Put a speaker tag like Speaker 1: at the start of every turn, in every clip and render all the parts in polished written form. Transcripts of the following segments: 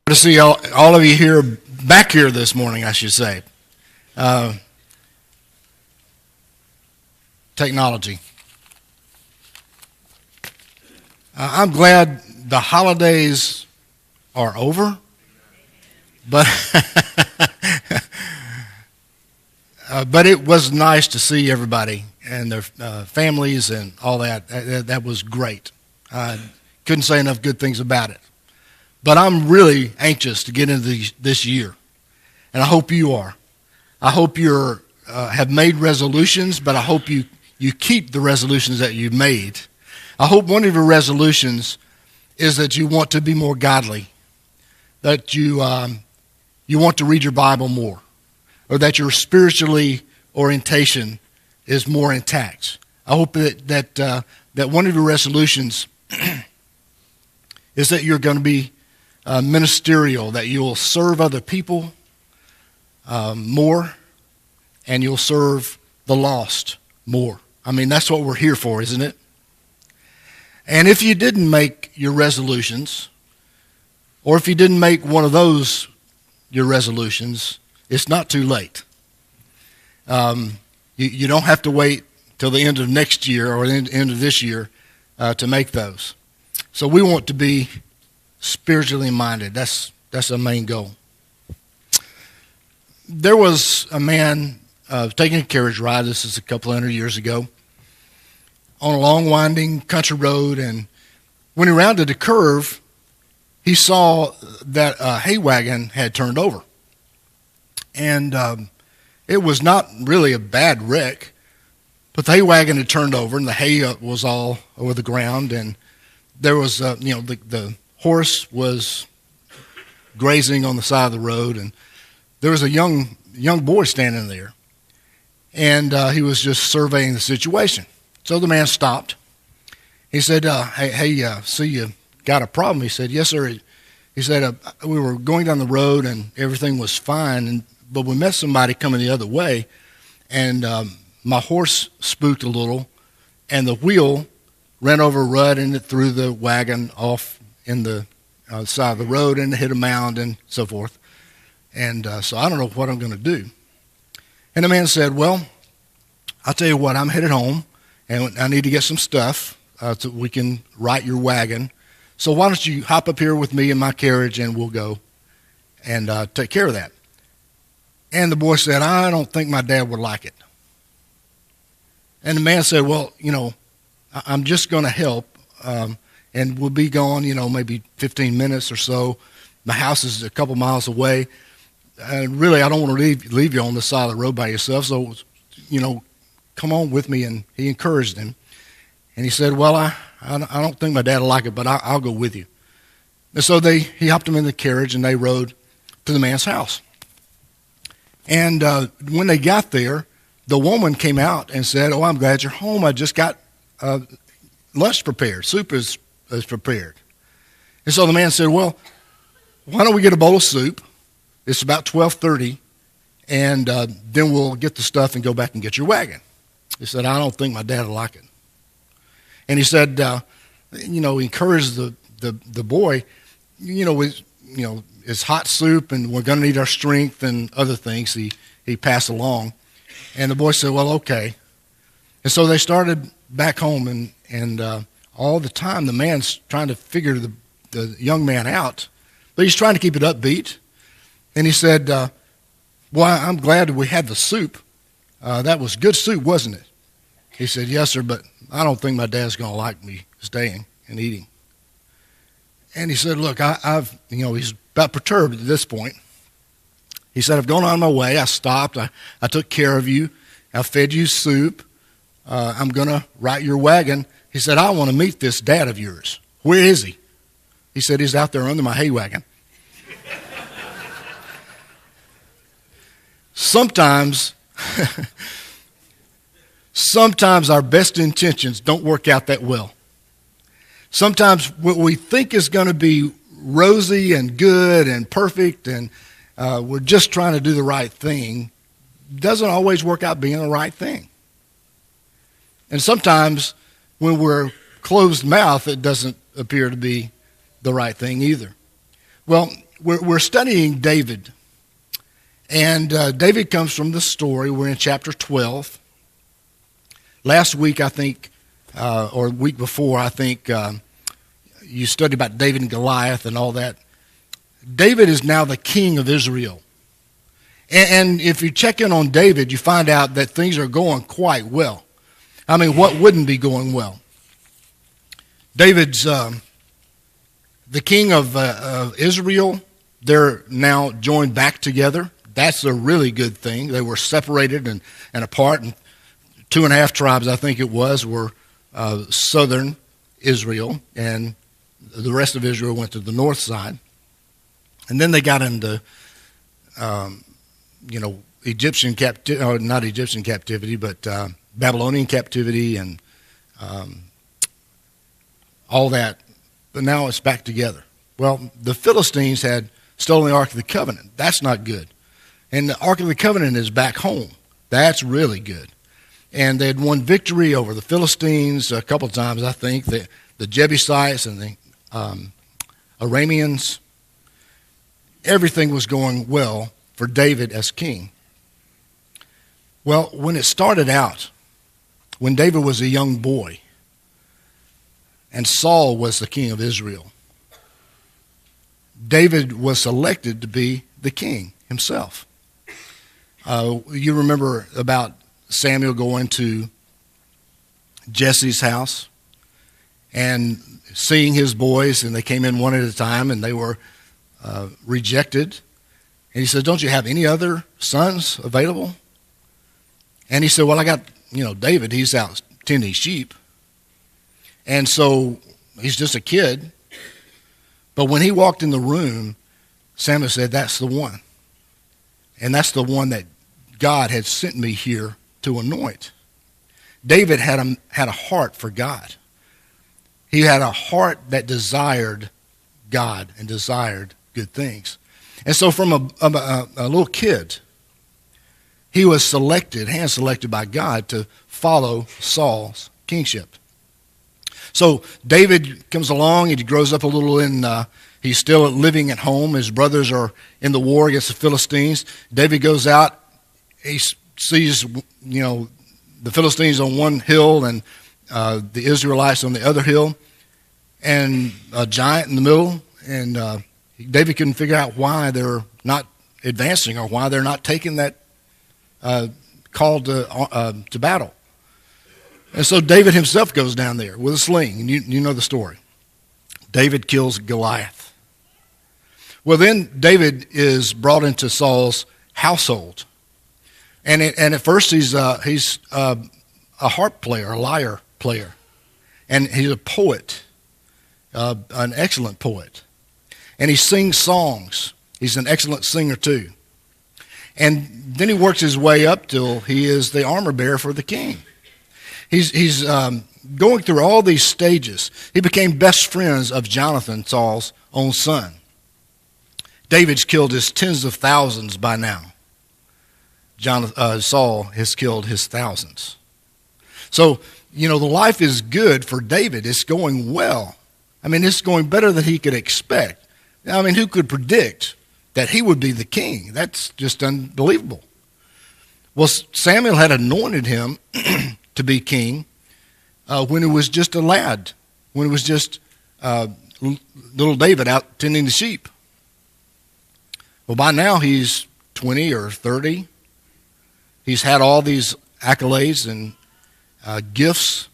Speaker 1: To see all of you here, back here this morning, I should say. Technology. I'm glad the holidays are over, but but it was nice to see everybody and their families and all that. That was great. Couldn't say enough good things about it. But I'm really anxious to get into this year, and I hope you are. I hope you have made resolutions, but I hope you keep the resolutions that you've made. I hope one of your resolutions is that you want to be more godly, that you want to read your Bible more, or that your spiritually orientation is more intact. I hope that one of your resolutions is that you're going to be ministerial, that you'll serve other people more, and you'll serve the lost more. I mean, that's what we're here for, isn't it? And if you didn't make your resolutions, or if you didn't make one of those your resolutions, it's not too late. You don't have to wait till the end of next year or the end of this year to make those. So we want to be spiritually minded. That's our main goal. There was a man taking a carriage ride. This is a couple hundred years ago, on a long winding country road, and when he rounded a curve, he saw that a hay wagon had turned over. And it was not really a bad wreck, but the hay wagon had turned over, and the hay was all over the ground, and there was, the horse was grazing on the side of the road, and there was a young boy standing there, and he was just surveying the situation. So the man stopped. He said, hey, so you got a problem? He said, yes, sir. He said, we were going down the road, and everything was fine, but we met somebody coming the other way, and my horse spooked a little, and the wheel ran over a rut, and it threw the wagon off in the side of the road and hit a mound and so forth. And so I don't know what I'm going to do. And the man said, well, I'll tell you what, I'm headed home, and I need to get some stuff so we can right your wagon. So why don't you hop up here with me in my carriage, and we'll go and take care of that. And the boy said, I don't think my dad would like it. And the man said, well, I'm just going to help, and we'll be gone, maybe 15 minutes or so. My house is a couple miles away. And really, I don't want to leave you on the side of the road by yourself. So, come on with me. And he encouraged him. And he said, well, I don't think my dad will like it, but I'll go with you. And so he hopped him in the carriage, and they rode to the man's house. And when they got there, the woman came out and said, oh, I'm glad you're home. I just got lunch prepared. Soup is prepared. And so the man said, well, why don't we get a bowl of soup? It's about 12:30, and then we'll get the stuff and go back and get your wagon. He said, I don't think my dad will like it. And he said, he encouraged the boy, it's hot soup, and we're going to need our strength and other things he passed along. And the boy said, well, okay. And so they started back home, and all the time the man's trying to figure the young man out, but he's trying to keep it upbeat. And he said, well, I'm glad we had the soup. That was good soup, wasn't it? He said, yes, sir, but I don't think my dad's going to like me staying and eating. And he said, look, he's about perturbed at this point. He said, I've gone on my way. I stopped. I took care of you. I fed you soup. I'm going to right your wagon. He said, I want to meet this dad of yours. Where is he? He said, he's out there under my hay wagon. Sometimes our best intentions don't work out that well. Sometimes what we think is going to be rosy and good and perfect, and we're just trying to do the right thing, doesn't always work out being the right thing. And sometimes when we're closed mouth, it doesn't appear to be the right thing either. Well, we're studying David. And David comes from the story. We're in chapter 12. Last week, I think, or week before, I think, you studied about David and Goliath and all that. David is now the king of Israel. And if you check in on David, you find out that things are going quite well. I mean, what wouldn't be going well? David's the king of Israel. They're now joined back together. That's a really good thing. They were separated and apart. And 2.5 tribes, I think it was, were southern Israel. And the rest of Israel went to the north side. And then they got into, Egyptian captivity, or not Egyptian captivity, but Babylonian captivity and all that. But now it's back together. Well, the Philistines had stolen the Ark of the Covenant. That's not good. And the Ark of the Covenant is back home. That's really good. And they had won victory over the Philistines a couple of times, I think, the Jebusites and the Arameans. Everything was going well for David as king. Well, when it started out, when David was a young boy, and Saul was the king of Israel, David was selected to be the king himself. You remember about Samuel going to Jesse's house and seeing his boys, and they came in one at a time, and they were rejected. And he said, "Don't you have any other sons available?" And he said, "Well, I got, David, he's out tending sheep." And so he's just a kid. But when he walked in the room, Samuel said, "That's the one. And that's the one that God had sent me here to anoint." David had a heart for God. He had a heart that desired God and desired good things. And so from a little kid, he was hand selected by God to follow Saul's kingship. So David comes along and he grows up a little he's still living at home. His brothers are in the war against the Philistines. David goes out, he sees, the Philistines on one hill and the Israelites on the other hill, and a giant in the middle, and David couldn't figure out why they're not advancing or why they're not taking that call to battle. And so David himself goes down there with a sling, and you know the story. David kills Goliath. Well, then David is brought into Saul's household, and at first he's a harp player, a lyre player, and he's a poet, an excellent poet, and he sings songs. He's an excellent singer too. And then he works his way up till he is the armor bearer for the king. He's going through all these stages. He became best friends of Jonathan, Saul's own son. David's killed his tens of thousands by now. Saul has killed his thousands. So, the life is good for David. It's going well. I mean, it's going better than he could expect. I mean, who could predict that he would be the king? That's just unbelievable. Well, Samuel had anointed him to be king when he was just a lad, when he was just little David out tending the sheep. Well, by now he's 20 or 30. He's had all these accolades and gifts,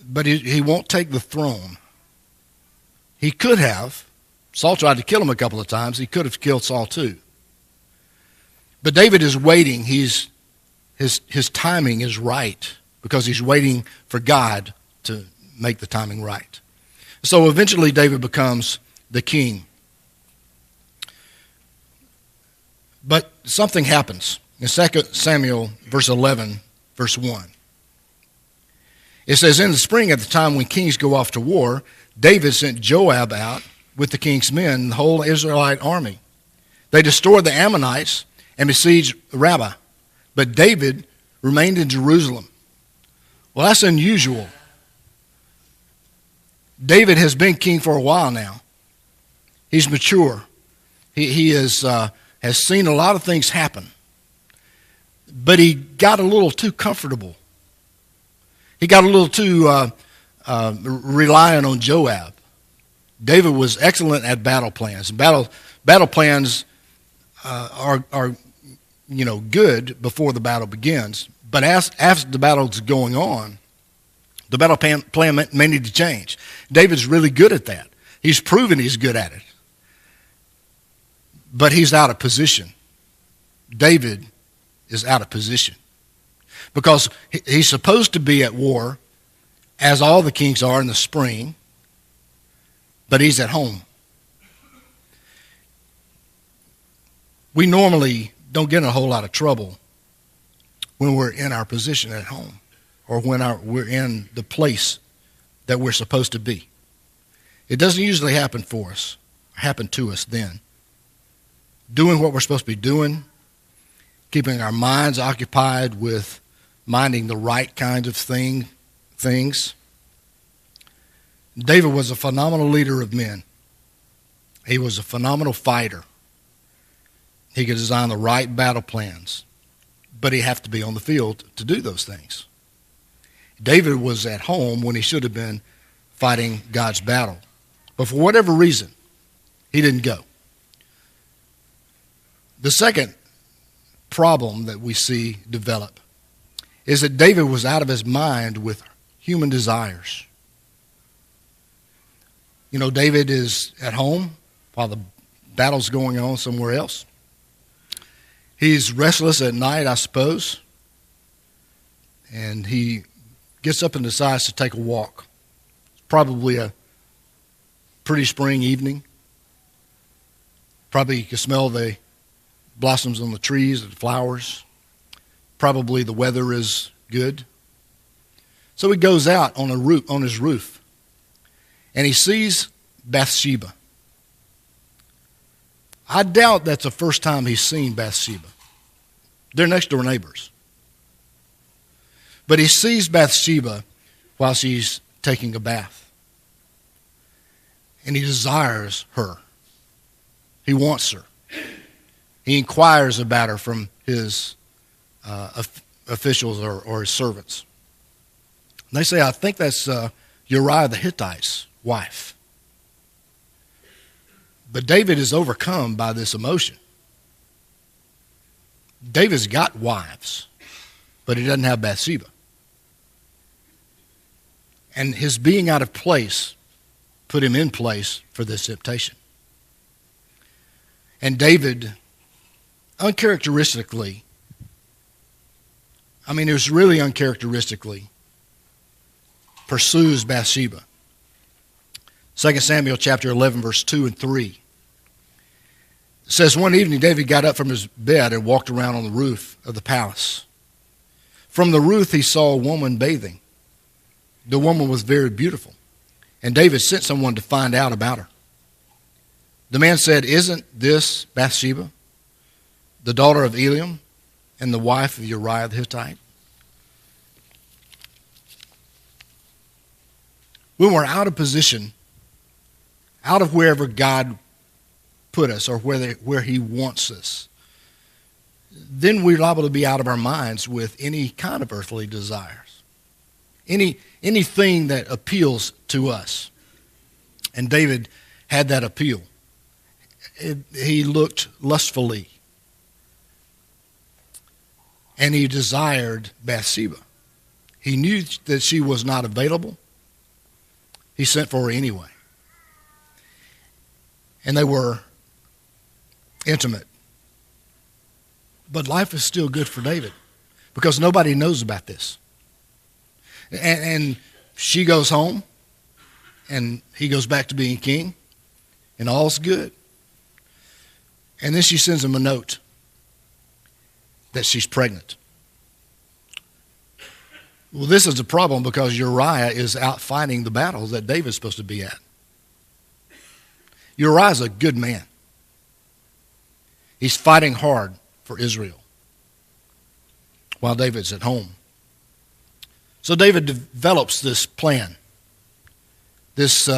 Speaker 1: but he won't take the throne. He could have. Saul tried to kill him a couple of times. He could have killed Saul too. But David is waiting. His timing is right because he's waiting for God to make the timing right. So eventually David becomes the king. But something happens. In 2 Samuel verse 11, verse 1. It says, "In the spring at the time when kings go off to war, David sent Joab out with the king's men, the whole Israelite army. They destroyed the Ammonites and besieged Rabbah. But David remained in Jerusalem." Well, that's unusual. David has been king for a while now. He's mature. He has seen a lot of things happen. But he got a little too comfortable. He got a little too reliant on Joab. David was excellent at battle plans. Battle plans are good before the battle begins. But as the battle's going on, the battle plan may need to change. David's really good at that. He's proven he's good at it. But he's out of position. David is out of position. Because he's supposed to be at war, as all the kings are in the spring, but he's at home. We normally don't get in a whole lot of trouble when we're in our position at home or when we're in the place that we're supposed to be. It doesn't usually happen for us, happen to us then. Doing what we're supposed to be doing, keeping our minds occupied with minding the right kinds of things. David was a phenomenal leader of men. He was a phenomenal fighter. He could design the right battle plans, but he'd have to be on the field to do those things. David was at home when he should have been fighting God's battle. But for whatever reason, he didn't go. The second problem that we see develop is that David was out of his mind with human desires. You know, David is at home while the battle's going on somewhere else. He's restless at night, I suppose, and he gets up and decides to take a walk. It's probably a pretty spring evening. Probably you can smell the blossoms on the trees and the flowers. Probably the weather is good. So he goes out on his roof, and he sees Bathsheba. I doubt that's the first time he's seen Bathsheba. They're next door neighbors. But he sees Bathsheba while she's taking a bath. And he desires her. He wants her. He inquires about her from his officials or his servants. And they say, I think that's Uriah the Hittite's wife. But David is overcome by this emotion. David's got wives, but he doesn't have Bathsheba. And his being out of place put him in place for this temptation. And David, uncharacteristically, it was really uncharacteristically, pursues Bathsheba. 2 Samuel chapter 11, verse 2 and 3. It says, one evening David got up from his bed and walked around on the roof of the palace. From the roof he saw a woman bathing. The woman was very beautiful, and David sent someone to find out about her. The man said, isn't this Bathsheba, the daughter of Eliam and the wife of Uriah the Hittite? When we're out of position, out of wherever God put us or where he wants us, then we're liable to be out of our minds with any kind of earthly desires, anything that appeals to us. And David had that appeal. He looked lustfully, and he desired Bathsheba. He knew that she was not available. He sent for her anyway. And they were intimate. But life is still good for David because nobody knows about this. And she goes home, and he goes back to being king, and all's good. And then she sends him a note that she's pregnant. Well, this is a problem because Uriah is out fighting the battles that David's supposed to be at. Uriah's a good man. He's fighting hard for Israel while David's at home. So David develops this plan, this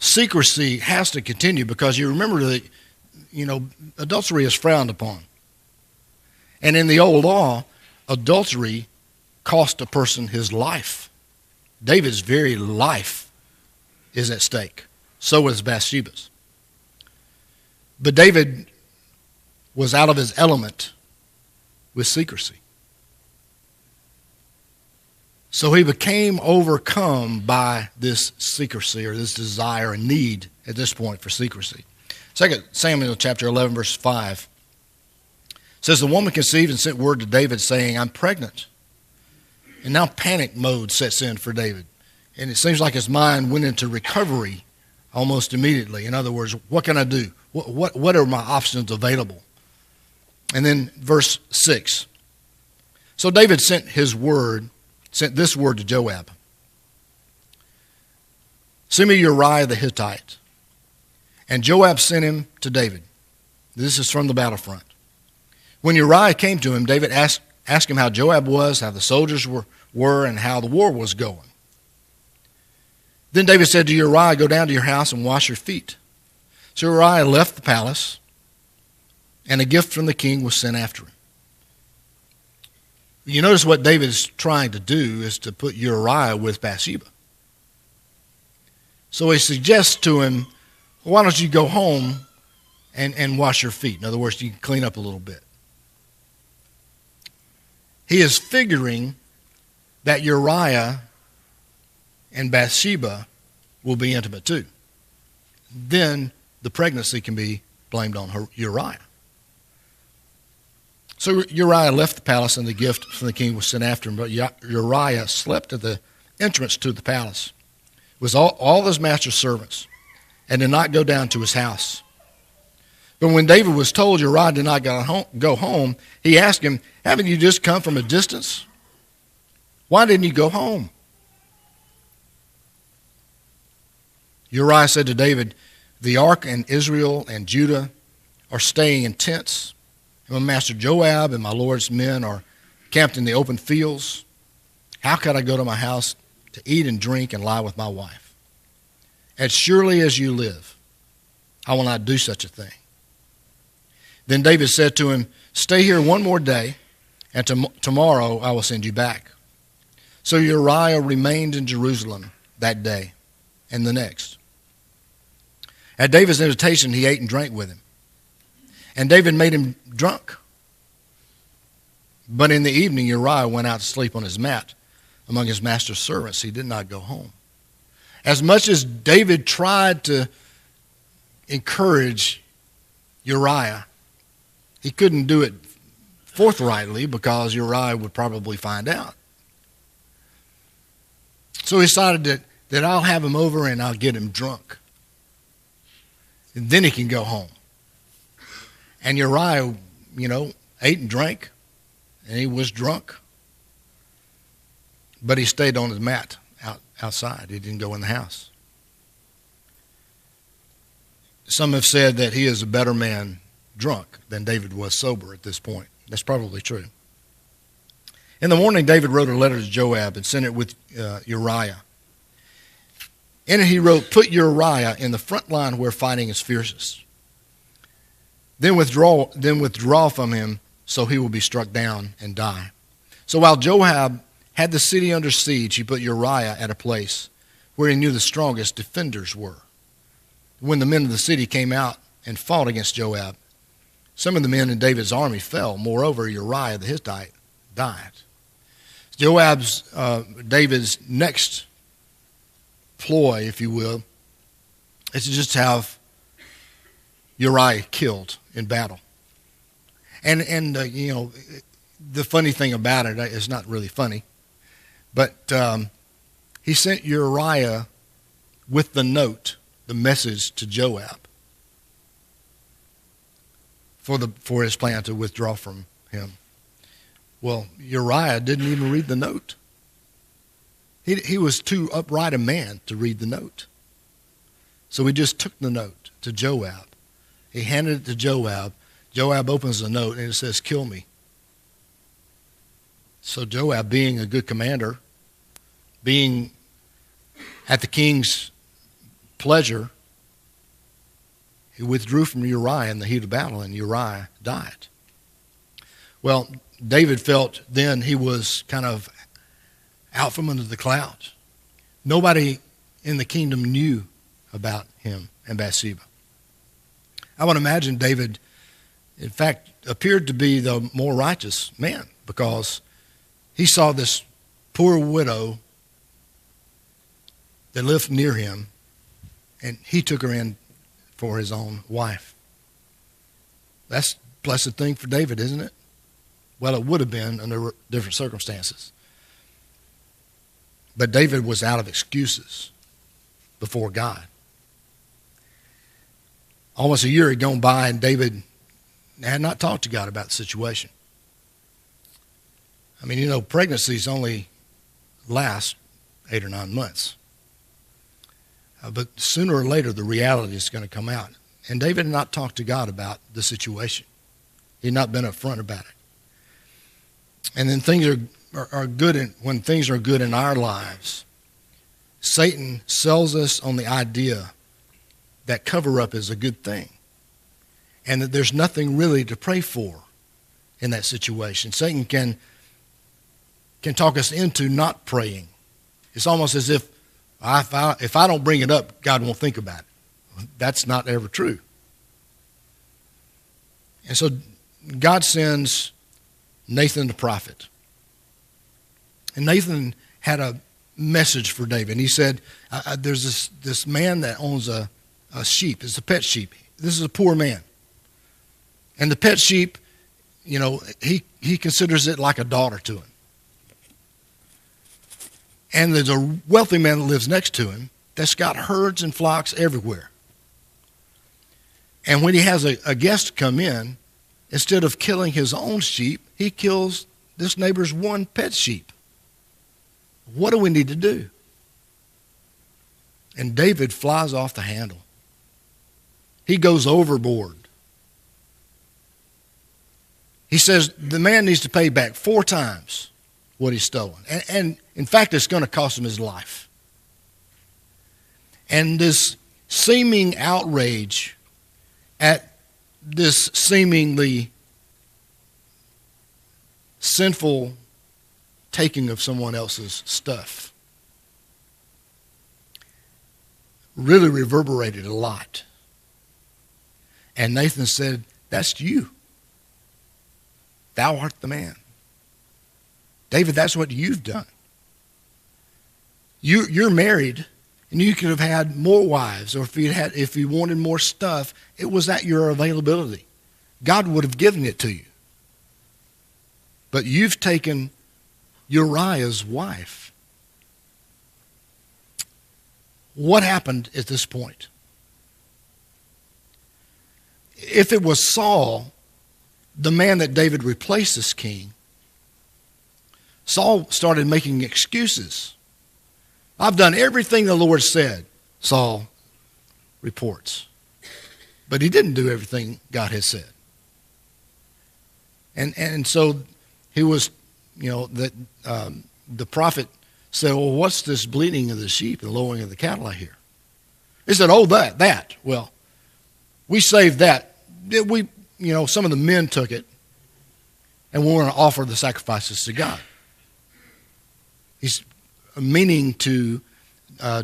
Speaker 1: secrecy has to continue, because you remember that, adultery is frowned upon. And in the old law, adultery cost a person his life. David's very life is at stake. So was Bathsheba's. But David was out of his element with secrecy. So he became overcome by this secrecy, or this desire and need at this point for secrecy. 2 Samuel chapter 11, verse 5 says, the woman conceived and sent word to David saying, I'm pregnant. And now panic mode sets in for David. And it seems like his mind went into recovery almost immediately. In other words, what can I do? What are my options available? And then verse 6. So David sent this word to Joab. Send me Uriah the Hittite. And Joab sent him to David. This is from the battlefront. When Uriah came to him, David asked him how Joab was, how the soldiers were, and how the war was going. Then David said to Uriah, go down to your house and wash your feet. So Uriah left the palace, and a gift from the king was sent after him. You notice what David is trying to do is to put Uriah with Bathsheba. So he suggests to him, why don't you go home and wash your feet? In other words, you can clean up a little bit. He is figuring that Uriah and Bathsheba will be intimate too. Then the pregnancy can be blamed on Uriah. So Uriah left the palace, and the gift from the king was sent after him. But Uriah slept at the entrance to the palace with all his master's servants, and did not go down to his house. But when David was told Uriah did not go home, he asked him, haven't you just come from a distance? Why didn't you go home? Uriah said to David, the ark and Israel and Judah are staying in tents, and my master Joab and my Lord's men are camped in the open fields. How could I go to my house to eat and drink and lie with my wife? As surely as you live, I will not do such a thing. Then David said to him, stay here one more day, and tomorrow I will send you back. So Uriah remained in Jerusalem that day and the next. At David's invitation, he ate and drank with him. And David made him drunk. But in the evening, Uriah went out to sleep on his mat among his master's servants. He did not go home. As much as David tried to encourage Uriah, he couldn't do it forthrightly because Uriah would probably find out. So he decided that I'll have him over and I'll get him drunk. And then he can go home. And Uriah, ate and drank, and he was drunk. But he stayed on his mat outside. He didn't go in the house. Some have said that he is a better man drunk than David was sober at this point. That's probably true. In the morning, David wrote a letter to Joab and sent it with Uriah. In it he wrote, put Uriah in the front line where fighting is fiercest. Then withdraw from him, so he will be struck down and die. So while Joab had the city under siege, he put Uriah at a place where he knew the strongest defenders were. When the men of the city came out and fought against Joab, some of the men in David's army fell. Moreover, Uriah the Hittite died. David's next ploy, if you will, is to just have Uriah killed in battle. And the funny thing about it is not really funny, but he sent Uriah with the note, the message to Joab for his plan to withdraw from him. Well, Uriah didn't even read the note. He was too upright a man to read the note. So he just took the note to Joab. He handed it to Joab. Joab opens the note and it says, kill me. So Joab, being a good commander, being at the king's pleasure, he withdrew from Uriah in the heat of battle, and Uriah died. Well, David felt then he was kind of out from under the clouds. Nobody in the kingdom knew about him and Bathsheba. I would imagine David, in fact, appeared to be the more righteous man because he saw this poor widow that lived near him, and he took her in for his own wife. That's a blessed thing for David, isn't it? Well, it would have been under different circumstances. But David was out of excuses before God. Almost a year had gone by, and David had not talked to God about the situation. I mean, pregnancies only last 8 or 9 months. But sooner or later, the reality is going to come out. And David had not talked to God about the situation. He had not been upfront about it. And then things are good, when things are good in our lives, Satan sells us on the idea that cover-up is a good thing and that there's nothing really to pray for in that situation. Satan can talk us into not praying. It's almost as if I don't bring it up, God won't think about it. That's not ever true. And so God sends Nathan the prophet. And Nathan had a message for David. He said, there's this man that owns a sheep. It's a pet sheep. This is a poor man. And the pet sheep, he considers it like a daughter to him. And there's a wealthy man that lives next to him that's got herds and flocks everywhere. And when he has a guest come in, instead of killing his own sheep, he kills this neighbor's one pet sheep. What do we need to do? And David flies off the handle. He goes overboard. He says the man needs to pay back 4 times what he's stolen. And in fact, it's going to cost him his life. And this seeming outrage at this seemingly sinful taking of someone else's stuff really reverberated a lot. And Nathan said, "That's you. Thou art the man. David, that's what you've done. You're married, and you could have had more wives, or if you wanted more stuff, it was at your availability. God would have given it to you. But you've taken Uriah's wife." What happened at this point? If it was Saul, the man that David replaced as king, Saul started making excuses. "I've done everything the Lord said," Saul reports. But he didn't do everything God had said. And so he was, the prophet said, "Well, what's this bleating of the sheep and lowing of the cattle I hear?" He said, "Oh, that. Well, we saved that. Some of the men took it, and we want to offer the sacrifices to God." He's meaning to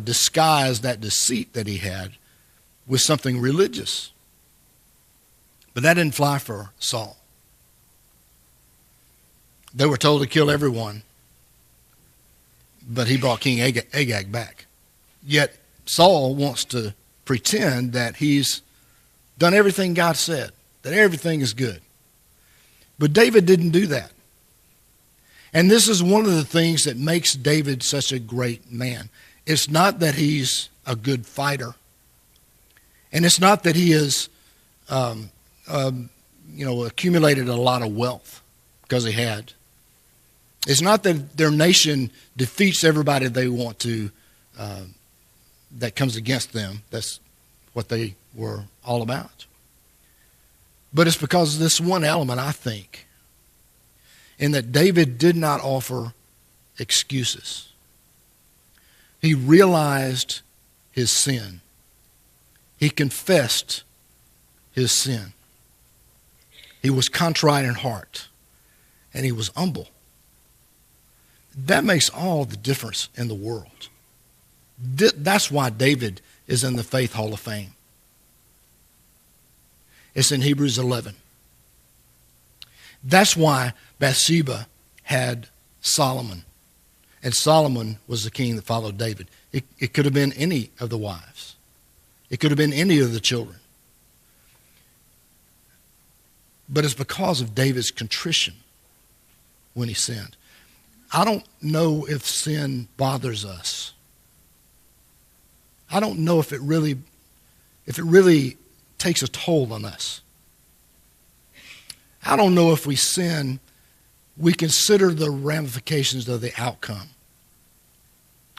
Speaker 1: disguise that deceit that he had with something religious. But that didn't fly for Saul. They were told to kill everyone, but he brought King Agag back. Yet Saul wants to pretend that he's done everything God said, that everything is good. But David didn't do that. And this is one of the things that makes David such a great man. It's not that he's a good fighter. And it's not that he has, accumulated a lot of wealth, because he had. It's not that their nation defeats everybody they want to, that comes against them. That's what they were all about. But it's because of this one element, I think, in that David did not offer excuses. He realized his sin. He confessed his sin. He was contrite in heart, and he was humble. That makes all the difference in the world. That's why David is in the Faith Hall of Fame. It's in Hebrews 11. That's why Bathsheba had Solomon. And Solomon was the king that followed David. It could have been any of the wives. It could have been any of the children. But it's because of David's contrition when he sinned. I don't know if sin bothers us. I don't know if it really takes a toll on us. I don't know if we sin, we consider the ramifications of the outcome.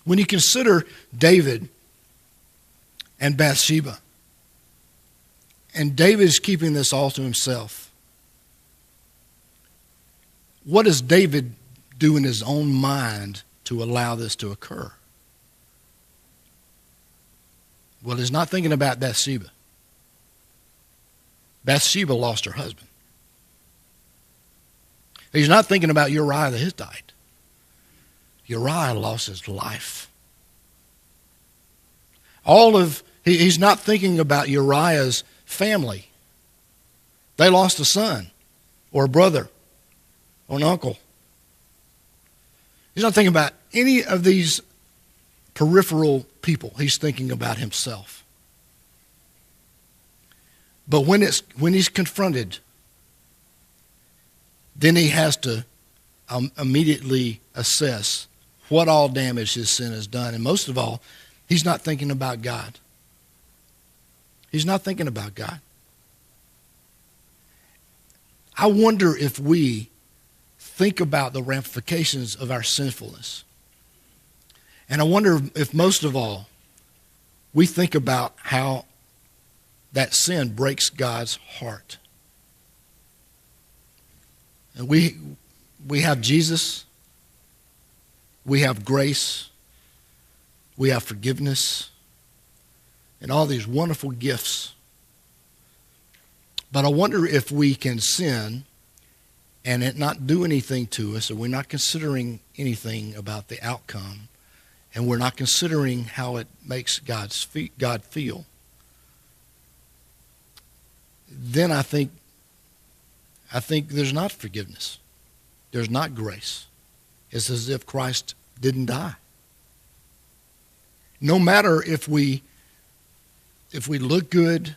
Speaker 1: When you consider David and Bathsheba, and David is keeping this all to himself, what does David do in his own mind to allow this to occur? Well, he's not thinking about Bathsheba. Bathsheba lost her husband. He's not thinking about Uriah the Hittite. Uriah lost his life. He's not thinking about Uriah's family. They lost a son or a brother or an uncle. He's not thinking about any of these peripheral people. He's thinking about himself. But when he's confronted, then he has to immediately assess what all damage his sin has done. And most of all, he's not thinking about God. He's not thinking about God. I wonder if we think about the ramifications of our sinfulness. And I wonder if most of all, we think about how that sin breaks God's heart. And we have Jesus, we have grace, we have forgiveness, and all these wonderful gifts. But I wonder if we can sin and it not do anything to us, or we're not considering anything about the outcome, and we're not considering how it makes God feel. Then I think there's not forgiveness. There's not grace. It's as if Christ didn't die. No matter if we look good,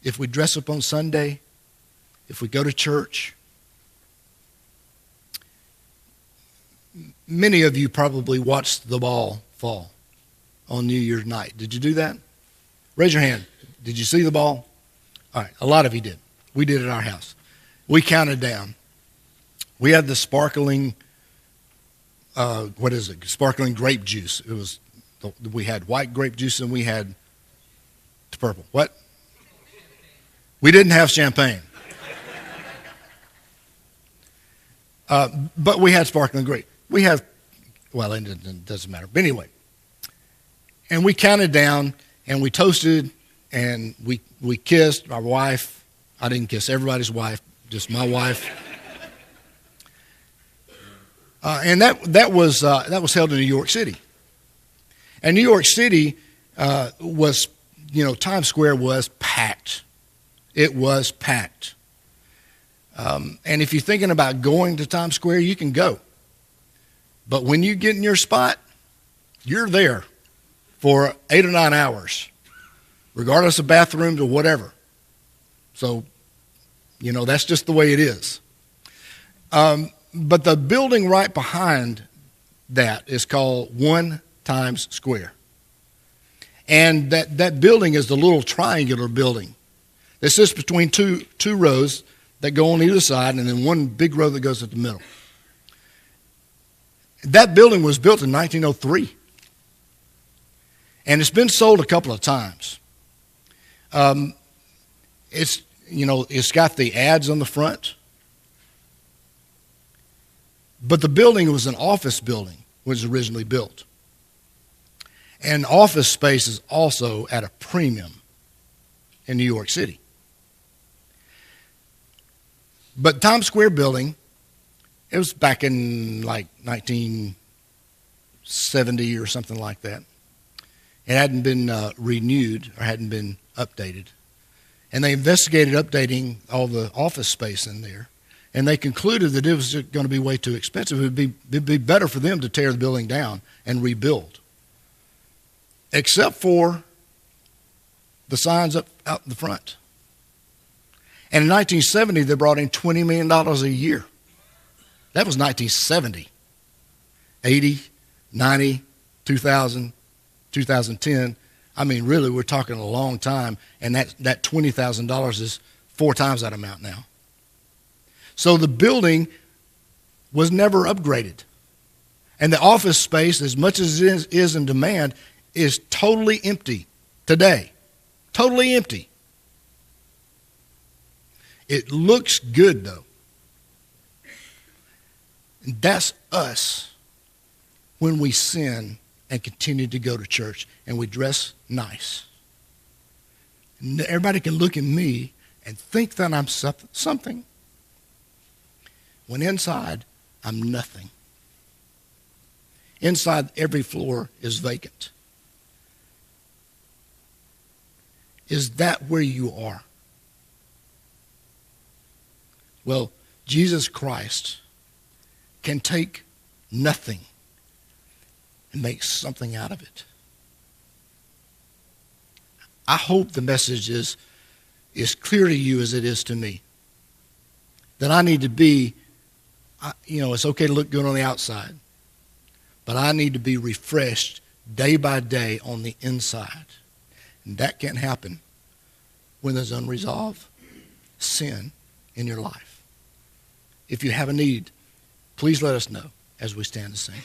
Speaker 1: if we dress up on Sunday, if we go to church. Many of you probably watched the ball fall on New Year's night. Did you do that? Raise your hand. Did you see the ball? All right, a lot of you did. We did at our house. We counted down. We had the sparkling, sparkling grape juice. We had white grape juice and we had purple. What? We didn't have champagne. But we had sparkling grape. It doesn't matter. But anyway, and we counted down and we toasted and we kissed our wife. I didn't kiss everybody's wife, just my wife. And that was held in New York City. And New York City was, Times Square was packed. It was packed. And if you're thinking about going to Times Square, you can go. But when you get in your spot, you're there for 8 or 9 hours, regardless of bathrooms or whatever. So, that's just the way it is. But the building right behind that is called One Times Square. And that building is the little triangular building. It sits between two rows that go on either side and then one big row that goes at the middle. That building was built in 1903. And it's been sold a couple of times. It's got the ads on the front. But the building was an office building when it was originally built. And office space is also at a premium in New York City. But Times Square building, it was back in like 1970 or something like that. It hadn't been renewed or hadn't been updated. And they investigated updating all the office space in there. And they concluded that it was going to be way too expensive. It'd be better for them to tear the building down and rebuild. Except for the signs up out in the front. And in 1970, they brought in $20 million a year. That was 1970. 80, 90, 2000, 2010. I mean, really, we're talking a long time. And that $20,000 is 4 times that amount now. So the building was never upgraded. And the office space, as much as it is in demand, is totally empty today. Totally empty. It looks good, though. And that's us when we sin and continue to go to church and we dress nice. And everybody can look at me and think that I'm something, when inside, I'm nothing. Inside, every floor is vacant. Is that where you are? Well, Jesus Christ can take nothing and make something out of it. I hope the message is clear to you as it is to me. That I need to be, it's okay to look good on the outside, but I need to be refreshed day by day on the inside. And that can't happen when there's unresolved sin in your life. If you have a need, please let us know as we stand to sing.